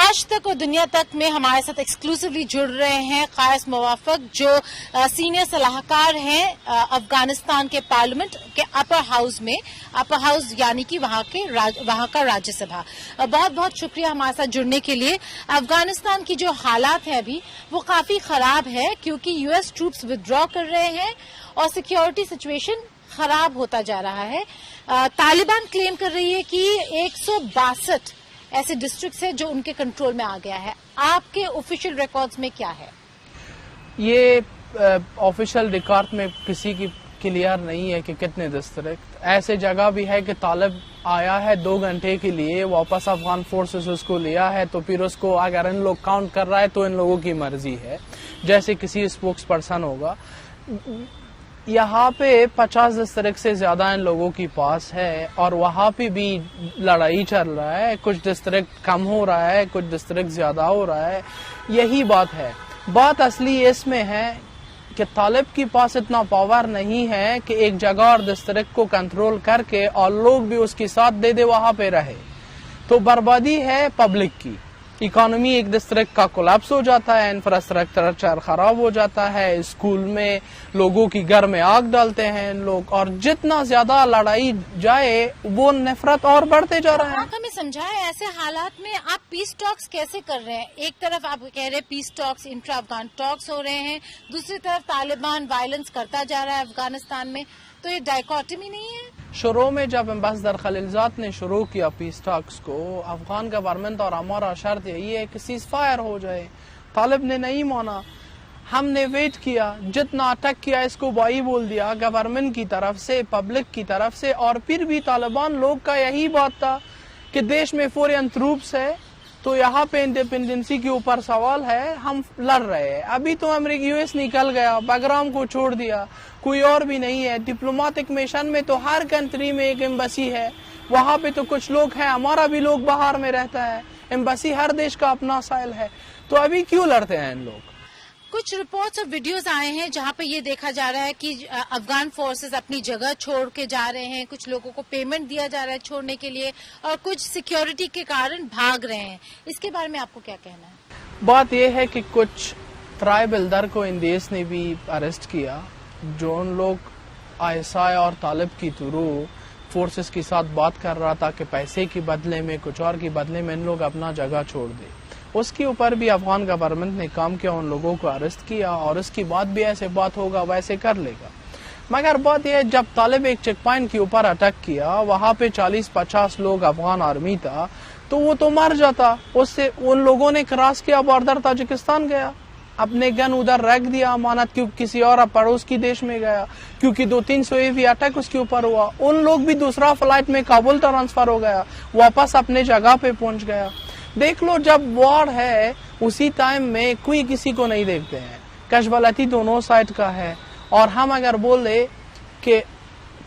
آج تک اور دنیا تک میں ہمارے ساتھ ایکسکلوسیولی جڑ رہے ہیں قائس موافق جو سینئر صلاحکار ہیں افغانستان کے پارلیمنٹ کے اپر ہاؤس یعنی کہ وہاں کا راجیہ سبھا. بہت بہت شکریہ ہمارے ساتھ جڑنے کے لیے. افغانستان کی جو حالات ہیں ابھی وہ کافی خراب ہے کیونکہ یو ایس ٹروپس ودرا کر رہے ہیں اور سیکیورٹی سچویشن خراب ہوتا جا رہا ہے. طالبان کلیم کر رہی ہے کہ 162 ایسے ڈسٹرکٹس ہیں جو ان کے کنٹرول میں آ گیا ہے. آپ کے آفیشیل ریکارڈز میں کیا ہے؟ یہ آفیشیل ریکارڈ میں کسی کی کلیئر نہیں ہے کہ کتنے ڈسٹرکٹ. ایسے جگہ بھی ہے کہ طالب آیا ہے 2 گھنٹے کے لیے واپس افغان فورسز اس کو لیا ہے تو پھر اس کو اگر ان لوگ کاؤنٹ کر رہا ہے تو ان لوگوں کی مرضی ہے جیسے کسی اسپوکس پرسن ہوگا. یہاں پہ 50 ڈسٹرکٹ سے زیادہ ان لوگوں کے پاس ہے اور وہاں پہ بھی لڑائی چل رہا ہے. کچھ ڈسٹرکٹ کم ہو رہا ہے کچھ ڈسٹرکٹ زیادہ ہو رہا ہے. یہی بات ہے. بات اصلی اس میں ہے کہ طالب کے پاس اتنا پاور نہیں ہے کہ ایک جگہ اور ڈسٹرکٹ کو کنٹرول کر کے اور لوگ بھی اس کی ساتھ دے دے وہاں پہ رہے تو بربادی ہے پبلک کی. اکانومی ایک ڈسٹرکٹ کا کولیپس ہو جاتا ہے, انفراسٹرکچر خراب ہو جاتا ہے, اسکول میں لوگوں کی گھر میں آگ ڈالتے ہیں لوگ اور جتنا زیادہ لڑائی جائے وہ نفرت اور بڑھتے جا رہا ہے. آپ ہمیں سمجھائیں ایسے حالات میں آپ پیس ٹاکس کیسے کر رہے ہیں؟ ایک طرف آپ کہہ رہے ہیں پیس ٹاکس انٹرا افغان ٹاکس ہو رہے ہیں, دوسری طرف طالبان وائلنس کرتا جا رہا ہے افغانستان میں, تو یہ ڈائیکاٹمی نہیں ہے؟ شروع میں جب امبیسڈر خلیلزاد نے شروع کیا پیس ٹاکس کو افغان گورنمنٹ اور ہمارا شرط یہی ہے کہ سیز فائر ہو جائے. طالب نے نہیں مانا. ہم نے ویٹ کیا, جتنا اٹیک کیا اس کو بائی بول دیا گورنمنٹ کی طرف سے پبلک کی طرف سے اور پھر بھی طالبان لوگ کا یہی بات تھا کہ دیش میں فورین ٹروپس ہے تو یہاں پہ انڈیپینڈنسی کے اوپر سوال ہے, ہم لڑ رہے ہیں. ابھی تو امریکہ یو ایس نکل گیا, بگرام کو چھوڑ دیا, کوئی اور بھی نہیں ہے. ڈپلومیٹک میشن میں تو ہر کنٹری میں ایک ایمبیسی ہے, وہاں پہ تو کچھ لوگ ہیں, ہمارا بھی لوگ باہر میں رہتا ہے, ایمبیسی ہر دیش کا اپنا سائل ہے. تو ابھی کیوں لڑتے ہیں ان لوگ؟ کچھ رپورٹس اور ویڈیوز آئے ہیں جہاں پہ یہ دیکھا جا رہا ہے کہ افغان فورسز اپنی جگہ چھوڑ کے جا رہے ہیں, کچھ لوگوں کو پیمنٹ دیا جا رہا ہے چھوڑنے کے لیے اور کچھ سیکیورٹی کے کارن بھاگ رہے ہیں. اس کے بارے میں آپ کو کیا کہنا ہے؟ بات یہ ہے کہ کچھ ٹرائب ایلڈر کو ان دیش نے بھی اریسٹ کیا جو ان لوگ ISI اور طالب کی تھرو فورسز کے ساتھ بات کر رہا تھا کہ پیسے کے بدلے میں کچھ اور کے بدلے میں ان لوگ اپنا جگہ چھوڑ دے. اس کے اوپر بھی افغان گورنمنٹ نے کام کیا, ان لوگوں کو اریسٹ کیا اور اس کی بعد بھی ایسے بات ہوگا ویسے کر لے گا. مگر بات یہ ہے جب طالب ایک چیک پوائنٹ کے اوپر اٹیک کیا وہاں پہ 40-50 لوگ افغان آرمی تھا تو وہ تو مر جاتا. اس سے ان لوگوں نے کراس کیا بارڈر تاجکستان گیا, اپنے گن ادھر رکھ دیا امانت کیوں کسی اور پڑوس کی دیش میں گیا کیونکہ 200-300 AV اٹیک اس کے اوپر ہوا. ان لوگ بھی دوسرا فلائٹ میں کابل ٹرانسفر ہو گیا, واپس اپنے جگہ پہ پہنچ گیا. دیکھ لو جب وار ہے اسی ٹائم میں کوئی کسی کو نہیں دیکھتے ہیں. کشبلتی دونوں سائڈ کا ہے اور ہم اگر بولے کہ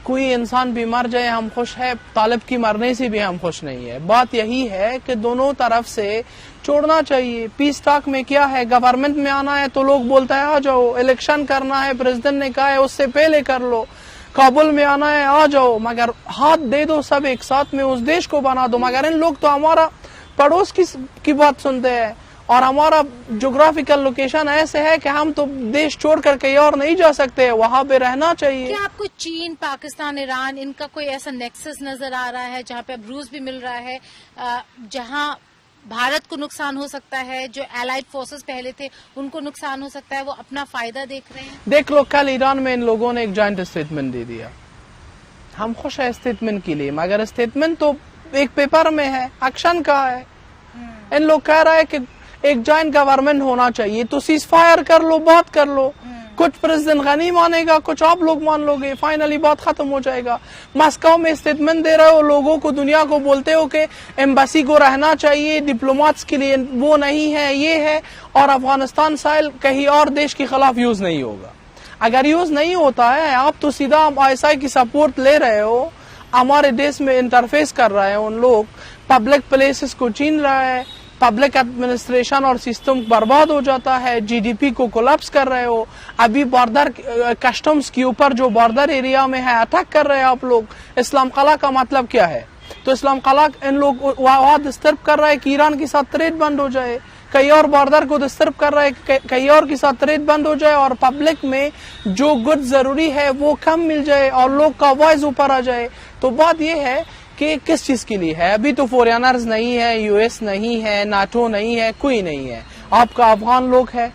کوئی انسان بھی مر جائے ہم خوش ہے, طالب کی مرنے سے بھی ہم خوش نہیں ہے. بات یہی ہے کہ دونوں طرف سے چھوڑنا چاہیے. پیس ٹاک میں کیا ہے, گورنمنٹ میں آنا ہے تو لوگ بولتا ہے آ جاؤ, الیکشن کرنا ہے پریزیڈنٹ نے کہا ہے اس سے پہلے کر لو, کابل میں آنا ہے آ جاؤ, مگر ہاتھ دے دو سب ایک ساتھ میں اس دیش کو بنا دو. مگر ان لوگ تو ہمارا پڑوس کی بات سنتے ہیں اور ہمارا جغرافیکل لوکیشن ایسے ہے کہ ہم تو دیش چھوڑ کر کہیں اور نہیں جا سکتے, وہاں پہ رہنا چاہیے. کیا آپ کو چین, پاکستان, ایران ان کا کوئی ایسا نیکسس نظر آ رہا ہے جہاں پہ اب روس بھی مل رہا ہے, جہاں بھارت کو نقصان ہو سکتا ہے, جو الائڈ فورسز پہلے تھے ان کو نقصان ہو سکتا ہے, وہ اپنا فائدہ دیکھ رہے ہیں؟ دیکھ لو کل ایران میں ان لوگوں نے ایک جوائنٹ اسٹیٹمنٹ دے دیا. ہم خوش ہیں اسٹیٹمنٹ کے لیے مگر اسٹیٹمنٹ تو ایک پیپر میں ہے, ایکشن کا ہے. ان لوگ کہہ رہا ہے کہ ایک جوائنٹ گورنمنٹ ہونا چاہیے تو سیز فائر کر لو, بات کر لو. کچھ پریزیڈنٹ غنی مانے گا, کچھ آپ لوگ مان لو گے, فائنلی بات ختم ہو جائے گا. ماسکو میں اسٹیٹمنٹ دے رہے ہو لوگوں کو, دنیا کو بولتے ہو کہ ایمبیسی کو رہنا چاہیے, ڈپلوماتس کے لیے وہ نہیں ہے یہ ہے, اور افغانستان سائل کہیں اور دیش کے خلاف یوز نہیں ہوگا. اگر یوز نہیں ہوتا ہے آپ تو سیدھا ISI کی سپورٹ لے رہے ہو, ہمارے دیش میں انٹرفیس کر رہے ہیں ان لوگ, پبلک پلیسز کو چھین رہا ہے, پبلک ایڈمنسٹریشن اور سسٹم برباد ہو جاتا ہے, GDP کو کولیپس کر رہے ہو. ابھی بارڈر کسٹمز کے اوپر جو بارڈر ایریا میں ہے اٹیک کر رہے ہیں آپ لوگ. اسلام قلعہ کا مطلب کیا ہے؟ تو اسلام قلعہ ان لوگ وہاں ڈسٹرب کر رہا ہے کہ ایران کے ساتھ ٹریڈ بند ہو جائے, کئی اور بارڈر کو ڈسٹرب کر رہا ہے کئی اور کے ساتھ ٹریڈ بند ہو جائے, اور پبلک میں جو گڈ ضروری ہے وہ کم مل جائے اور لوگ کا وائس اوپر آ جائے. تو بات یہ ہے کہ کس چیز کے لیے ہے. ابھی تو فورینرز نہیں ہے, یو ایس نہیں ہے, ناٹو نہیں ہے, کوئی نہیں ہے. آپ کا افغان لوگ ہے,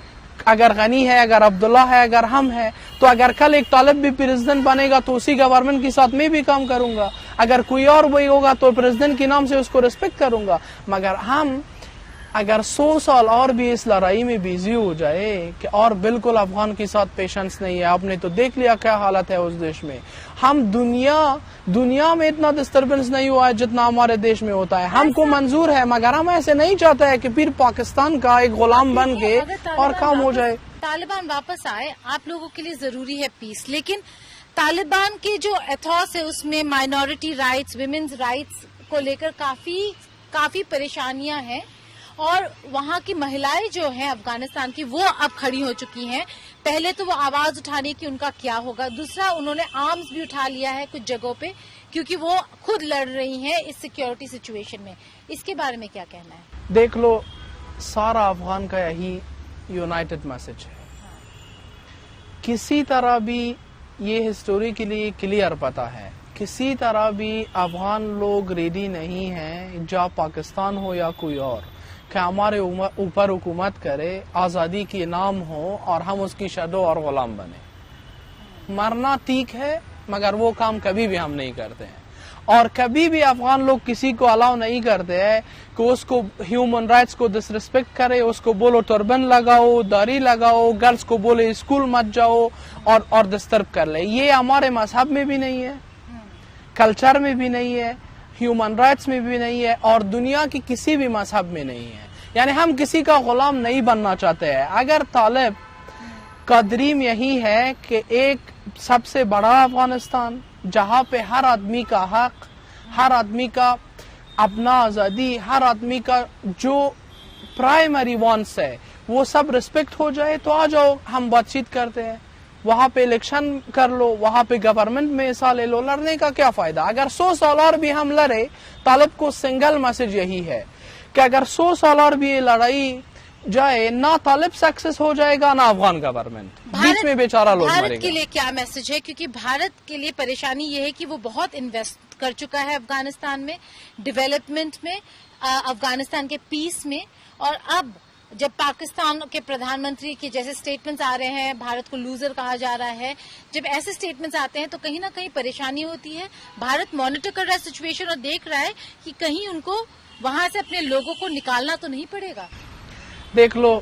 اگر غنی ہے, اگر عبداللہ ہے, اگر ہم ہے, تو اگر کل ایک طالب بھی پریزیڈنٹ بنے گا تو اسی گورنمنٹ کے ساتھ میں بھی کام کروں گا. اگر کوئی اور وہی ہوگا تو پریزیڈنٹ کے نام سے اس کو ریسپیکٹ کروں گا. مگر ہم اگر 100 سال اور بھی اس لڑائی میں بیزی ہو جائے کہ اور بالکل افغان کے ساتھ پیشنس نہیں ہے. آپ نے تو دیکھ لیا کیا حالت ہے اس دیش میں. ہم دنیا میں اتنا ڈسٹربنس نہیں ہوا ہے جتنا ہمارے دیش میں ہوتا ہے. ہم کو منظور ہے مگر ہم ایسے نہیں چاہتے ہیں کہ پھر پاکستان کا ایک غلام بن کے اور کام ہو جائے. طالبان واپس آئے, آپ لوگوں کے لیے ضروری ہے پیس, لیکن طالبان کے جو ایتھوس ہے اس میں مائنورٹی رائٹس, ویمنز رائٹس کو لے کر کافی پریشانیاں ہیں, اور وہاں کی مہلائیں جو ہیں افغانستان کی وہ اب کھڑی ہو چکی ہیں. پہلے تو وہ آواز اٹھانے کی ان کا کیا ہوگا, دوسرا انہوں نے آرمز بھی اٹھا لیا ہے کچھ جگہوں پہ کیونکہ وہ خود لڑ رہی ہیں اس سیکیورٹی سچویشن میں. اس کے بارے میں کیا کہنا ہے؟ دیکھ لو, سارا افغان کا یہی یونائٹڈ میسج ہے. کسی طرح بھی یہ ہسٹوری کے لیے کلیئر پتا ہے, کسی طرح بھی افغان لوگ ریڈی نہیں ہیں, جا پاکستان ہو یا کوئی اور, کہ ہمارے اوپر حکومت کرے, آزادی کے نام ہو اور ہم اس کی شادو اور غلام بنے. مرنا ٹھیک ہے مگر وہ کام کبھی بھی ہم نہیں کرتے ہیں, اور کبھی بھی افغان لوگ کسی کو الاؤ نہیں کرتے ہیں کہ اس کو ہیومن رائٹس کو ڈس ریسپیکٹ کرے. اس کو بولو ٹربن لگاؤ, داڑھی لگاؤ, گرلس کو بولے اسکول مت جاؤ اور ڈسٹرب کر لے. یہ ہمارے مذہب میں بھی نہیں ہے, کلچر میں بھی نہیں ہے, ہیومن رائٹس میں بھی نہیں ہے, اور دنیا کی کسی بھی مذہب میں نہیں ہے. یعنی ہم کسی کا غلام نہیں بننا چاہتے ہیں. اگر طالب کا ڈریم یہی ہے کہ ایک سب سے بڑا افغانستان جہاں پہ ہر آدمی کا حق, ہر آدمی کا اپنا آزادی, ہر آدمی کا جو پرائمری وانٹس ہے وہ سب ریسپیکٹ ہو جائے, تو آ جاؤ ہم بات چیت کرتے ہیں. وہاں پہ الیکشن کر لو, وہاں پہ گورنمنٹ میں حصہ لے لو. لڑنے کا کیا فائدہ؟ اگر 100 سال اور بھی ہم لڑے, طالب کو سنگل میسج یہی ہے کہ اگر 100 سال اور بھی یہ لڑائی جائے, نہ طالب سکسیس ہو جائے گا نہ افغان گورنمنٹ, بیچ میں بیچارہ لوگ مریں گے. بھارت کے لیے کیا میسج ہے؟ کیونکہ بھارت کے لیے پریشانی یہ ہے کہ وہ بہت انویسٹ کر چکا ہے افغانستان میں, ڈیولپمنٹ میں, افغانستان کے پیس میں, اور اب جب پاکستان کے پردھان منتری کے جیسے سٹیٹمنٹس آ رہے ہیں, بھارت کو لوزر کہا جا رہا ہے, جب ایسے سٹیٹمنٹس آتے ہیں تو کہیں نہ کہیں پریشانی ہوتی ہے. بھارت مانیٹر کر رہا ہے سچویشن اور دیکھ رہا ہے کہ کہیں ان کو وہاں سے اپنے لوگوں کو نکالنا تو نہیں پڑے گا. دیکھ لو,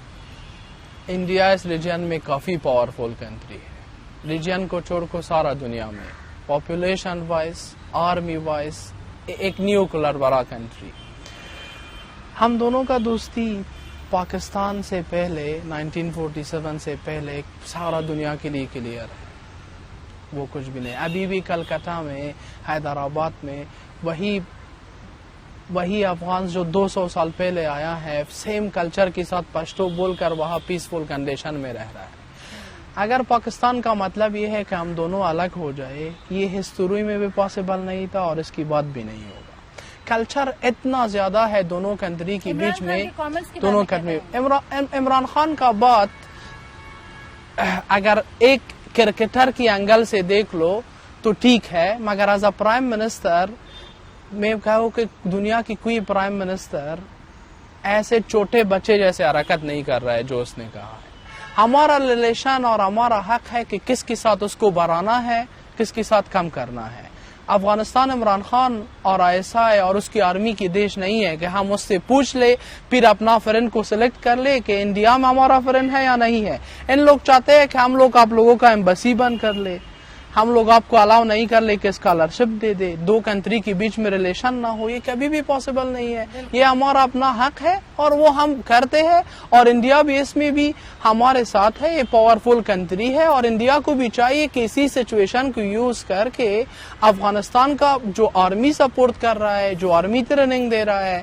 انڈیا اس ریجن میں کافی پاورفل کنٹری ہے. ریجن کو چھوڑ کو سارا دنیا میں پاپولیشن وائز, آرمی وائز ایک نیوکلر بڑا کنٹری. ہم دونوں کا دوستی پاکستان سے پہلے 1947 سے پہلے سارا دنیا کے لیے کلیئر ہے, وہ کچھ بھی نہیں. ابھی بھی کلکتہ میں, حیدرآباد میں وہی افغان جو 200 سال پہلے آیا ہے, سیم کلچر کے ساتھ پشتو بول کر وہاں پیسفل کنڈیشن میں رہ رہا ہے. اگر پاکستان کا مطلب یہ ہے کہ ہم دونوں الگ ہو جائے, یہ ہسٹوری میں بھی پاسبل نہیں تھا اور اس کی بات بھی نہیں ہوگا. کلچر اتنا زیادہ ہے دونوں کنٹری کے بیچ میں, دونوں کنٹری. عمران خان کا بات اگر ایک کرکٹر کی اینگل سے دیکھ لو تو ٹھیک ہے, مگر ایز اے پرائم منسٹر میں کہوں کہ دنیا کی کوئی پرائم منسٹر ایسے چھوٹے بچے جیسے حرکت نہیں کر رہا ہے جو اس نے کہا ہے. ہمارا ریلیشن اور ہمارا حق ہے کہ کس کے ساتھ اس کو بڑھانا ہے, کس کے ساتھ کم کرنا ہے. افغانستان عمران خان اور ISI اور اس کی آرمی کی دیش نہیں ہے کہ ہم اس سے پوچھ لے پھر اپنا فرینڈ کو سلیکٹ کر لے کہ انڈیا میں ہمارا فرینڈ ہے یا نہیں ہے. ان لوگ چاہتے ہیں کہ ہم لوگ آپ لوگوں کا ایمبیسی بند کر لے, ہم لوگ آپ کو الاؤ نہیں کر لے کہ اسکالرشپ دے دے, دو کنٹری کے بیچ میں ریلیشن نہ ہو. یہ کبھی بھی پاسبل نہیں ہے. یہ ہمارا اپنا حق ہے اور وہ ہم کرتے ہیں, اور انڈیا بھی اس میں بھی ہمارے ساتھ ہے. یہ پاورفل کنٹری ہے اور انڈیا کو بھی چاہیے کہ اسی سچویشن کو یوز کر کے افغانستان کا جو آرمی سپورٹ کر رہا ہے, جو آرمی ٹریننگ دے رہا ہے,